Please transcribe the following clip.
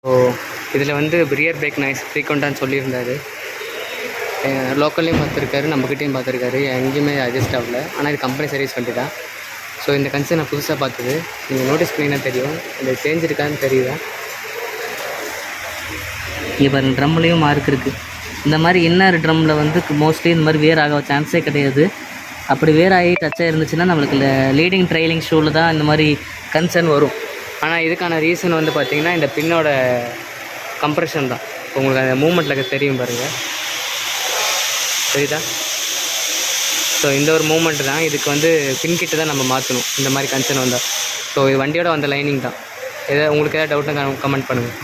So இதில் வந்து rear break noise ஃப்ரீக்வெண்ட்டான்னு சொல்லியிருந்தார். லோக்கல்லையும் பார்த்துருக்காரு, நம்மக்கிட்டையும் பார்த்துருக்காரு, எங்கேயுமே அட்ஜஸ்ட் ஆகல. ஆனால் இது கம்பெனி சர்வீஸ் வண்டி தான். ஸோ இந்த கன்சர்ன் நான் புதுசாக பார்த்தது. நீங்கள் நோட்டீஸ் பண்ணிங்கன்னா தெரியும், இந்த தேஞ்சிருக்கான்னு தெரியுதா? இங்கே பாருங்கள், ட்ரம்லேயும் மார்க் இருக்குது. இந்த மாதிரி இன்னர் ட்ரம்மில் வந்து மோஸ்ட்லி இந்த மாதிரி வேர் ஆக சான்ஸே கிடையாது. அப்படி வேர் ஆகி டச்சாக இருந்துச்சுன்னா நம்மளுக்கு லீடிங் ட்ரைலிங் ஷூவில் தான் இந்த மாதிரி கன்சர்ன் வரும். ஆனால் இதுக்கான ரீசன் வந்து பார்த்திங்கன்னா இந்த பின்னோட கம்ப்ரெஷன் தான். உங்களுக்கு அந்த மூமெண்ட்டில் தெரியும் பாருங்கள், தெரியுதா? ஸோ இந்த ஒரு மூமெண்ட் தான். இதுக்கு வந்து பின்கிட்ட தான் நம்ம மாற்றணும் இந்த மாதிரி கன்சர்ன் வந்தால். ஸோ இது வண்டியோட வந்த லைனிங் தான். உங்களுக்கு ஏதாவது டவுட்னா கமெண்ட் பண்ணுங்கள்.